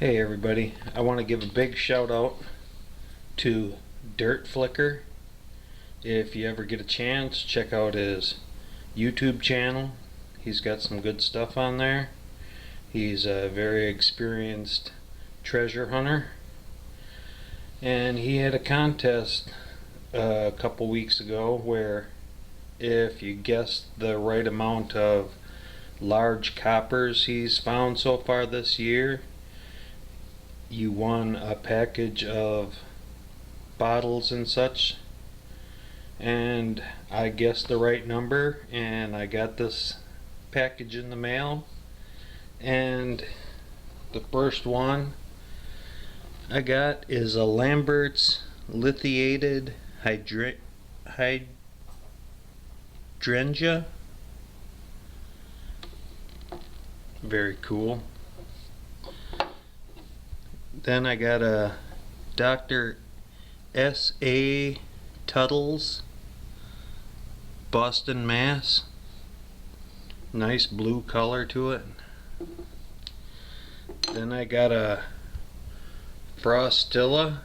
Hey everybody, I want to give a big shout out to Dirt Flicker. If you ever get a chance, check out his YouTube channel. He's got some good stuff on there. He's a very experienced treasure hunter, and he had a contest a couple weeks ago where if you guessed the right amount of large coppers he's found so far this year, you won a package of bottles and such. And I guessed the right number, and I got this package in the mail. And the first one I got is a Lambert's lithiated hydrangea. Very cool. Then I got a Dr. S.A. Tuttle's Boston Mass. Nice blue color to it. Then I got a Frostilla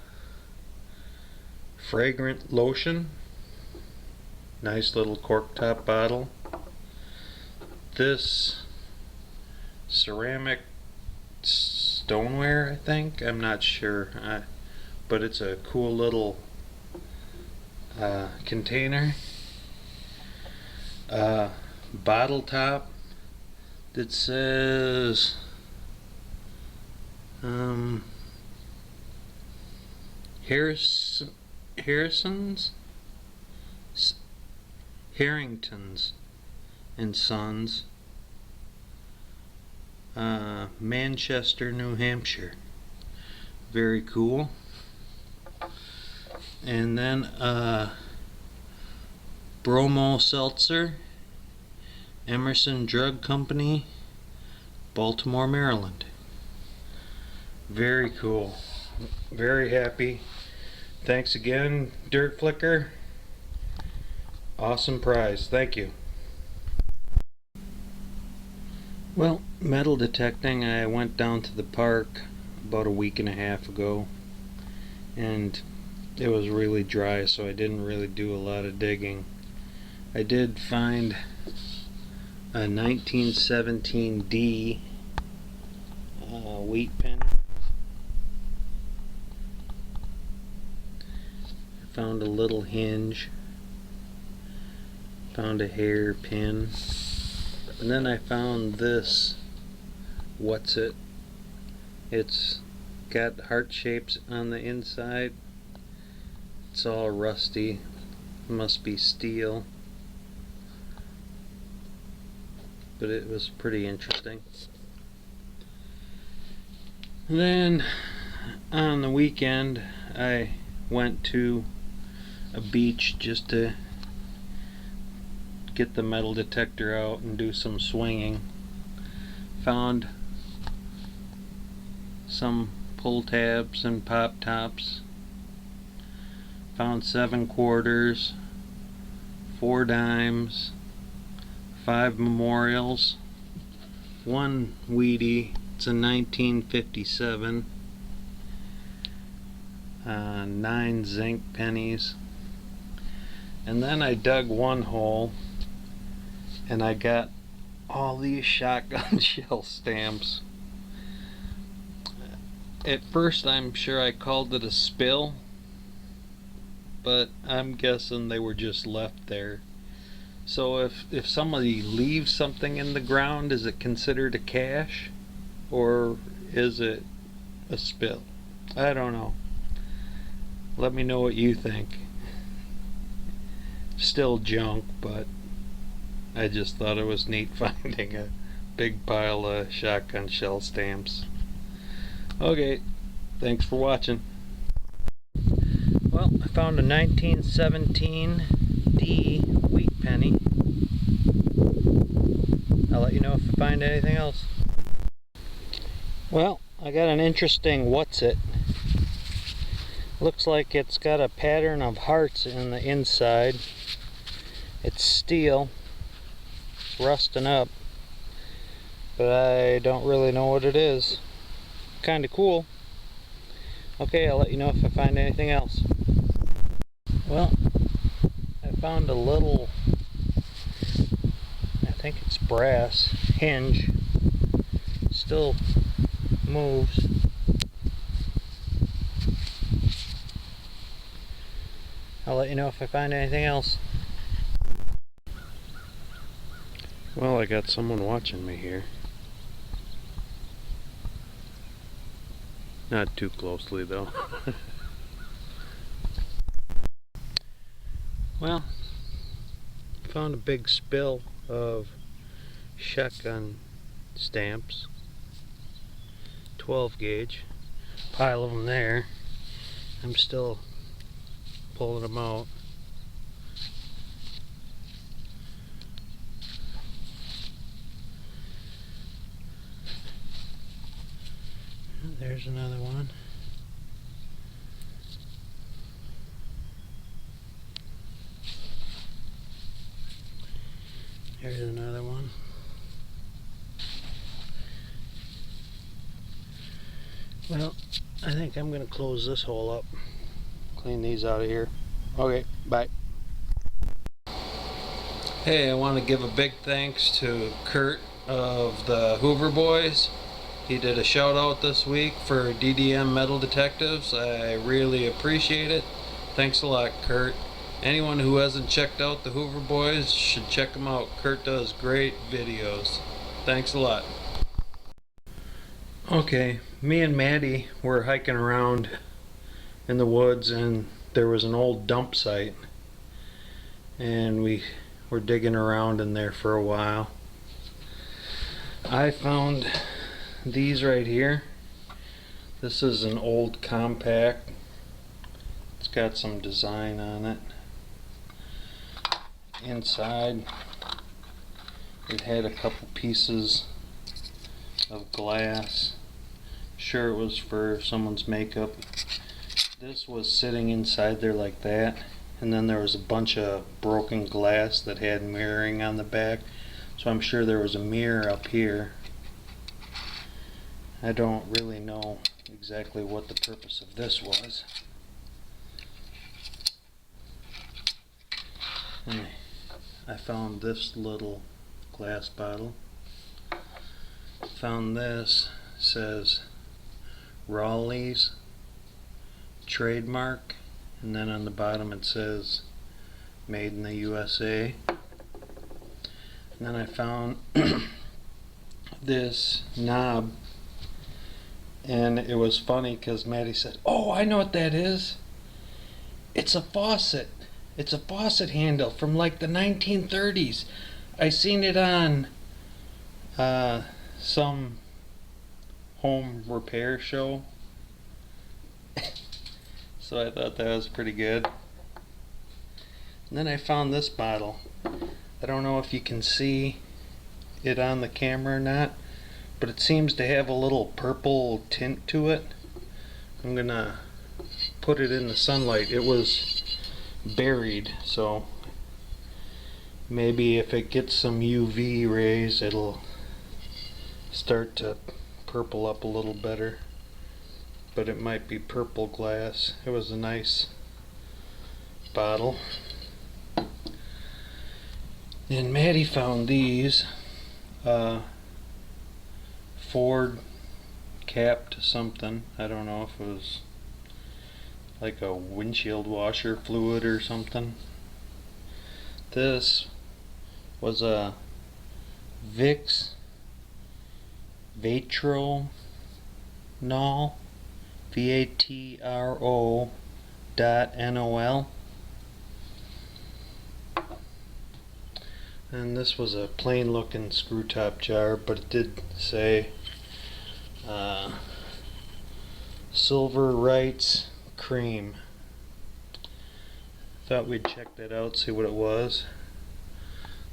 fragrant lotion. Nice little cork top bottle. This ceramic stoneware, I think. I'm not sure, but it's a cool little container. Bottle top that says Harrington's and Sons, Manchester, New Hampshire. Very cool. And then Bromo Seltzer, Emerson Drug Company, Baltimore, Maryland. Very cool. Very happy. Thanks again, Dirt Flicker. Awesome prize. Thank you. Well, metal detecting, I went down to the park about a week and a half ago, and it was really dry, so I didn't really do a lot of digging. I did find a 1917 D wheat penny. Found a little hinge. Found a hair pin. And then I found this. What's it? It's got heart shapes on the inside. It's all rusty. Must be steel. But it was pretty interesting. And then on the weekend I went to a beach just to get the metal detector out and do some swinging. Found some pull tabs and pop tops. Found 7 quarters, 4 dimes, 5 memorials, 1 Wheatie. It's a 1957. 9 zinc pennies. And then I dug one hole and I got all these shotgun shell stamps. At first I'm sure I called it a spill, but I'm guessing they were just left there. So if somebody leaves something in the ground, is it considered a cache, or is it a spill? I don't know. Let me know what you think. Still junk, but I just thought it was neat finding a big pile of shotgun shell stamps. Okay, thanks for watching. Well, I found a 1917 D wheat penny. I'll let you know if I find anything else. Well, I got an interesting what's it. Looks like it's got a pattern of hearts in the inside. It's steel, rusting up, but I don't really know what it is. kind of cool. Okay, I'll let you know if I find anything else. Well, I found a little, I think it's brass hinge. Still moves. I'll let you know if I find anything else. Well, I got someone watching me here. Not too closely though. Well, found a big spill of shotgun stamps. 12 gauge. Pile of them there. I'm still pulling them out. There's another one. There's another one. Well, I think I'm going to close this hole up. Clean these out of here. Okay, bye. Hey, I want to give a big thanks to Kurt of the Hoover Boys. He did a shout out this week for DDM Metal Detectives. I really appreciate it. Thanks a lot, Kurt. Anyone who hasn't checked out the Hoover Boys should check them out. Kurt does great videos. Thanks a lot. Okay, me and Maddie were hiking around in the woods and there was an old dump site. And we were digging around in there for a while. I found these right here. This is an old compact. It's got some design on it. Inside it had a couple pieces of glass. Sure, it was for someone's makeup. This was sitting inside there like that, and then there was a bunch of broken glass that had mirroring on the back, so I'm sure there was a mirror up here. I don't really know exactly what the purpose of this was. And I found this little glass bottle. Found this, says Raleigh's trademark, and then on the bottom it says made in the USA. And then I found this knob, and it was funny because Maddie said, "Oh, I know what that is. It's a faucet. It's a faucet handle from like the 1930s. I seen it on some home repair show." So I thought that was pretty good. And then I found this bottle. I don't know if you can see it on the camera or not, but it seems to have a little purple tint to it. I'm gonna put it in the sunlight. It was buried, so maybe if it gets some UV rays it'll start to purple up a little better, but it might be purple glass. It was a nice bottle. And Maddie found these Ford capped something. I don't know if it was like a windshield washer fluid or something. This was a Vicks Vatronol, VATRO.NOL. And this was a plain looking screw top jar, but it did say Silver Rights Cream. Thought we'd check that out, see what it was.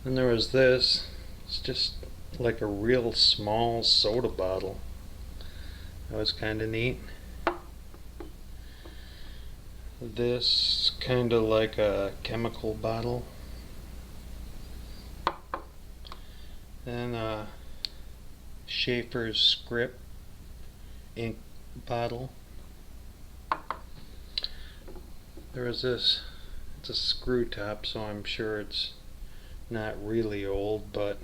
Then there was this. It's just like a real small soda bottle. That was kind of neat. This kind of like a chemical bottle. Then Schaefer's script ink bottle. There was this, it's a screw top, so I'm sure it's not really old, but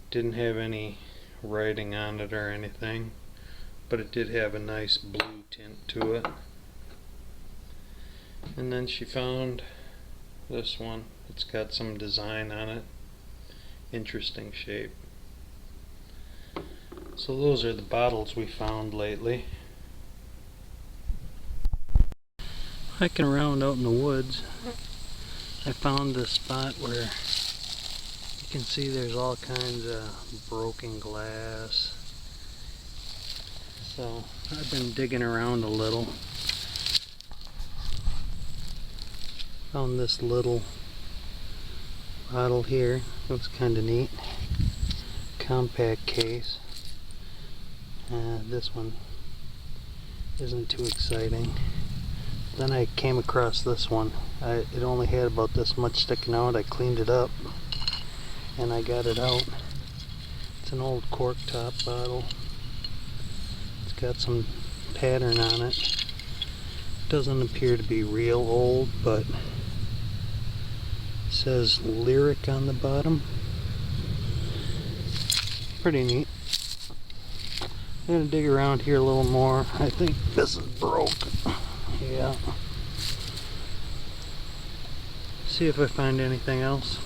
didn't have any writing on it or anything, but it did have a nice blue tint to it. And then she found this one. It's got some design on it. Interesting shape. So those are the bottles we found lately. Hiking around out in the woods, I found this spot where you can see there's all kinds of broken glass. So I've been digging around a little. Found this little bottle here. Looks kind of neat. Compact case. This one isn't too exciting. Then I came across this one. It only had about this much sticking out. I cleaned it up and I got it out. It's an old cork top bottle. It's got some pattern on it. Doesn't appear to be real old, but it says lyric on the bottom. Pretty neat. I'm gonna dig around here a little more. I think this is broke. Yeah. See if I find anything else.